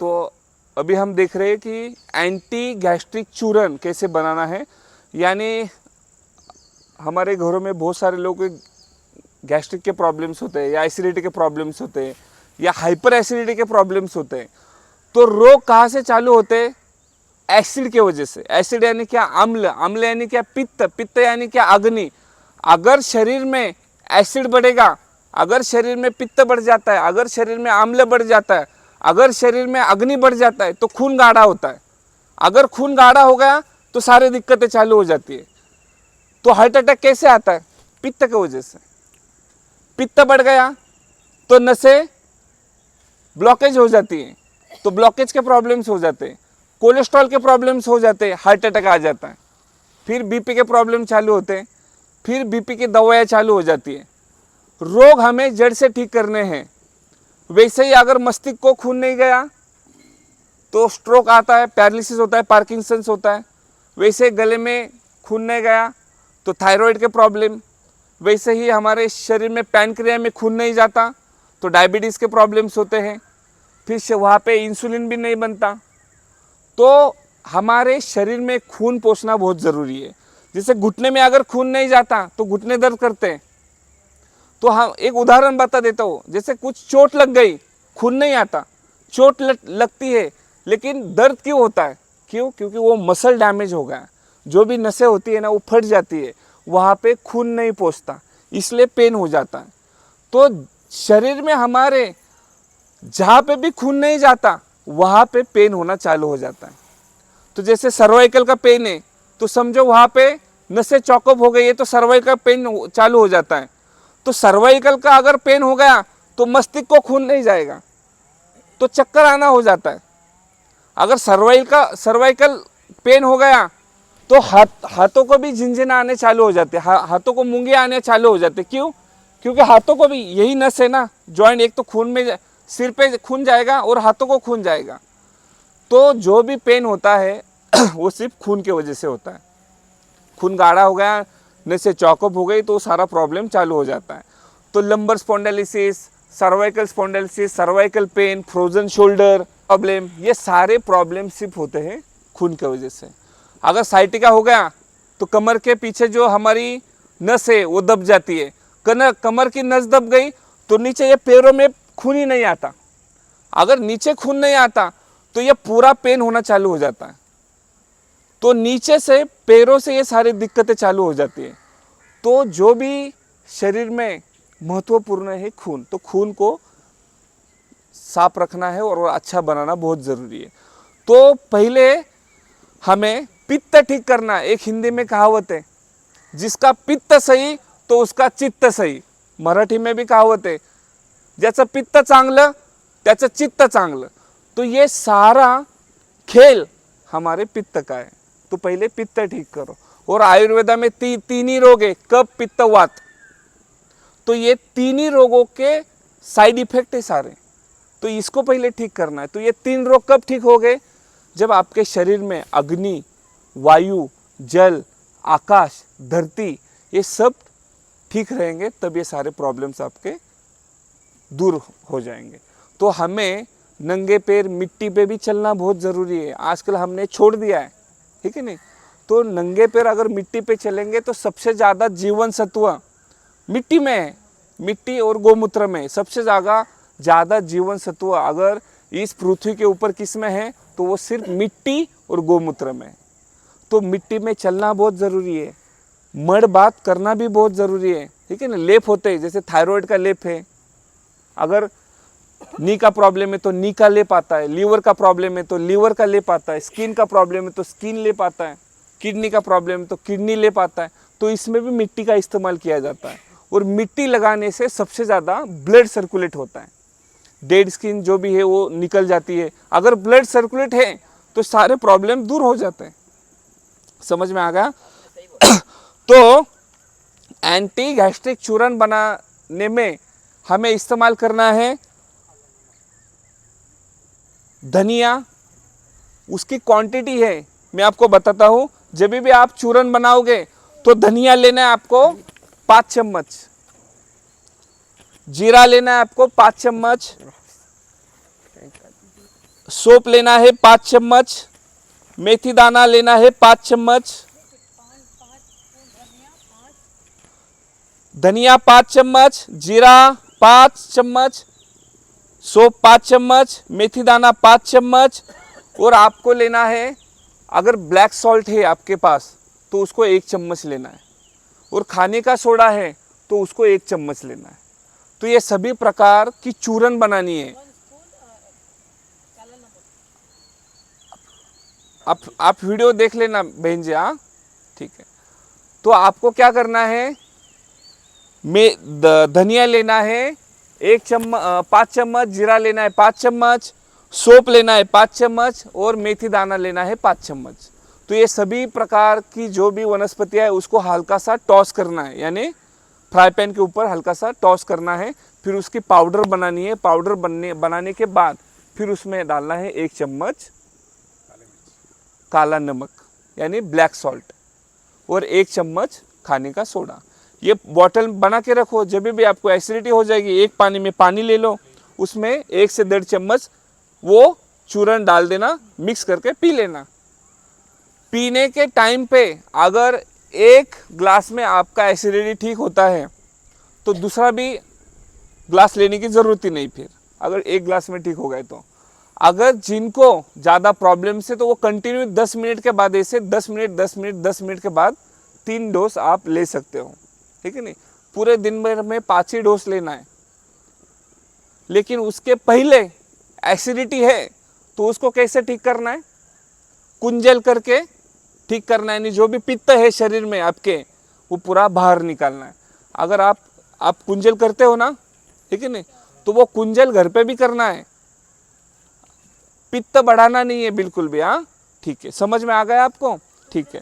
तो अभी हम देख रहे हैं कि एंटी गैस्ट्रिक चूरन कैसे बनाना है। यानी हमारे घरों में बहुत सारे लोग गैस्ट्रिक के प्रॉब्लम्स होते हैं या एसिडिटी के प्रॉब्लम्स होते हैं या हाइपर एसिडिटी के प्रॉब्लम्स होते हैं। तो रोग कहाँ से चालू होते हैं? एसिड के वजह से। एसिड यानी क्या? अम्ल। अम्ल यानी क्या? पित्त। पित्त यानी क्या? अग्नि। अगर शरीर में एसिड बढ़ेगा, अगर शरीर में पित्त बढ़ जाता है, अगर शरीर में अम्ल बढ़ जाता है, अगर शरीर में अग्नि बढ़ जाता है तो खून गाढ़ा होता है। अगर खून गाढ़ा हो गया तो सारी दिक्कतें चालू हो जाती है। तो हार्ट अटैक कैसे आता है? पित्त की वजह से। पित्त बढ़ गया तो नसें ब्लॉकेज हो जाती है, तो ब्लॉकेज के प्रॉब्लम्स हो जाते हैं। कोलेस्ट्रॉल के प्रॉब्लम्स हो जाते हैं, हार्ट अटैक आ जाता है। फिर बीपी के प्रॉब्लम चालू होते हैं, फिर बीपी की दवाएं चालू हो जाती है। रोग हमें जड़ से ठीक करने हैं। वैसे ही अगर मस्तिष्क को खून नहीं गया तो स्ट्रोक आता है, पैरालिसिस होता है, पार्किंसंस होता है। वैसे गले में खून नहीं गया तो थायराइड के प्रॉब्लम। वैसे ही हमारे शरीर में पैनक्रिया में खून नहीं जाता तो डायबिटीज़ के प्रॉब्लम्स होते हैं। फिर वहाँ पे इंसुलिन भी नहीं बनता। तो हमारे शरीर में खून पहुँचना बहुत ज़रूरी है। जैसे घुटने में अगर खून नहीं जाता तो घुटने दर्द करते हैं। तो हम एक उदाहरण बता देता हूँ। जैसे कुछ चोट लग गई, खून नहीं आता, चोट लगती है लेकिन दर्द क्यों होता है? क्यों? क्योंकि वो मसल डैमेज हो गया। जो भी नसें होती है ना वो फट जाती है, वहाँ पे खून नहीं पहुँचता, इसलिए पेन हो जाता है। तो शरीर में हमारे जहाँ पे भी खून नहीं जाता वहाँ पे पेन होना चालू हो जाता है। तो जैसे सर्वाइकल का पेन है तो समझो वहाँ पे नसें चौकअप हो गई है तो सर्वाइकल का पेन चालू हो जाता है। तो सर्वाइकल का अगर पेन हो गया तो मस्तिष्क को खून नहीं जाएगा तो चक्कर आना हो जाता है। अगर सर्वाइकल पेन हो गया तो हाथों को भी झिंझिना आने चालू हो जाते हैं, हाथों को मूंगे आने चालू हो जाते। क्यों? क्योंकि हाथों को भी यही नस है ना जॉइंट, एक तो खून में सिर पे खून जाएगा और हाथों को खून जाएगा। तो जो भी पेन होता है वो सिर्फ खून की वजह से होता है। खून गाढ़ा हो गया, नसें चौकअप हो गई तो सारा प्रॉब्लम चालू हो जाता है। तो lumbar spondylosis, cervical spondylosis, cervical pain, frozen shoulder problem, ये सारे प्रॉब्लम सिर्फ होते हैं खून की वजह से। अगर साइटिका हो गया तो कमर के पीछे जो हमारी नस है वो दब जाती है। कमर की नस दब गई तो नीचे ये पैरों में खून ही नहीं आता। अगर नीचे खून नहीं आता तो ये पूरा पेन होना चालू हो जाता है। तो नीचे से पैरों से ये सारी दिक्कतें चालू हो जाती है। तो जो भी शरीर में महत्वपूर्ण है खून, तो खून को साफ रखना है और अच्छा बनाना बहुत ज़रूरी है। तो पहले हमें पित्त ठीक करना। एक हिंदी में कहावत है, जिसका पित्त सही तो उसका चित्त सही। मराठी में भी कहावत है, ज्याचं पित्त चांगलं त्याचं चित्त चांगलं। तो ये सारा खेल हमारे पित्त का है। तो पहले पित्त ठीक करो। और आयुर्वेदा में तीन ही रोग है, कफ, पित्त, वात। तो ये तीन ही रोगों के साइड इफेक्ट है सारे, तो इसको पहले ठीक करना है। तो ये तीन रोग कब ठीक हो गए? जब आपके शरीर में अग्नि, वायु, जल, आकाश, धरती ये सब ठीक रहेंगे, तब ये सारे प्रॉब्लम्स आपके दूर हो जाएंगे। तो हमें नंगे पैर मिट्टी पे भी चलना बहुत ज़रूरी है। आजकल हमने छोड़ दिया है, ठीक है नहीं? तो नंगे पैर अगर मिट्टी पे चलेंगे तो सबसे ज़्यादा जीवन सत्व मिट्टी में है। मिट्टी और गोमूत्र में सबसे ज़्यादा जीवन सत्व अगर इस पृथ्वी के ऊपर किस में है तो वो सिर्फ मिट्टी और गोमूत्र में है। तो मिट्टी में चलना बहुत ज़रूरी है। मड बात करना भी बहुत ज़रूरी है, ठीक है ना? लेप होते हैं, जैसे थायराइड का लेप है। अगर नी का प्रॉब्लम है तो नी का लेप आता है, लीवर का प्रॉब्लम है तो लीवर का लेप आता है, स्किन का प्रॉब्लम है तो स्किन लेप आता है, किडनी का प्रॉब्लम है तो किडनी लेप आता है। तो इसमें भी मिट्टी का इस्तेमाल किया जाता है। और मिट्टी लगाने से सबसे ज़्यादा ब्लड सर्कुलेट होता है, डेड स्किन जो भी है वो निकल जाती है। अगर ब्लड सर्कुलेट है तो सारे प्रॉब्लम दूर हो जाते हैं। समझ में आ गया? तो एंटी गैस्ट्रिक चूरन बनाने में हमें इस्तेमाल करना है धनिया। उसकी क्वांटिटी है, मैं आपको बताता हूँ। जब भी आप चूरन बनाओगे तो धनिया लेना है आपको 5 चम्मच, जीरा लेना है आपको 5 चम्मच, सोप लेना है 5 चम्मच, मेथी दाना लेना है 5 चम्मच, धनिया 5 चम्मच, जीरा 5 चम्मच, सोप 5 चम्मच, मेथी दाना 5 चम्मच, और आपको लेना है, अगर ब्लैक सॉल्ट है आपके पास तो उसको 1 चम्मच लेना है, और खाने का सोडा है तो उसको 1 चम्मच लेना है। तो ये सभी प्रकार की चूरन बनानी है। आप वीडियो देख लेना बहन जी, हाँ ठीक है। तो आपको क्या करना है, धनिया लेना है 5 चम्मच, जीरा लेना है 5 चम्मच, सोप लेना है 5 चम्मच, और मेथी दाना लेना है 5 चम्मच। तो ये सभी प्रकार की जो भी वनस्पतियाँ है उसको हल्का सा टॉस करना है, यानी फ्राई पैन के ऊपर हल्का सा टॉस करना है। फिर उसकी पाउडर बनानी है। पाउडर बनाने के बाद फिर उसमें डालना है 1 चम्मच काला नमक यानी ब्लैक सॉल्ट, और 1 चम्मच खाने का सोडा। ये बॉटल बना के रखो, जब भी आपको एसिडिटी हो जाएगी एक पानी में पानी ले लो, उसमें 1 से 1.5 चम्मच वो चूरन डाल देना, मिक्स करके पी लेना। पीने के टाइम पे अगर 1 ग्लास में आपका एसिडिटी ठीक होता है तो दूसरा भी ग्लास लेने की ज़रूरत ही नहीं। फिर अगर 1 ग्लास में ठीक हो गए तो, अगर जिनको ज़्यादा प्रॉब्लम से, तो वो कंटिन्यू 10 मिनट के बाद, ऐसे 10 मिनट 10 मिनट 10 मिनट के बाद 3 डोज आप ले सकते हो, ठीक है नहीं। पूरे दिन भर में 5 ही डोज लेना है। लेकिन उसके पहले एसिडिटी है तो उसको कैसे ठीक करना है, कुंजल करके ठीक करना है, यानी जो भी पित्त है शरीर में आपके वो पूरा बाहर निकालना है। अगर आप कुंजल करते हो ना, ठीक है नहीं, तो वो कुंजल घर पे भी करना है, पित्त बढ़ाना नहीं है बिल्कुल भी। हाँ ठीक है, समझ में आ गया आपको, ठीक है।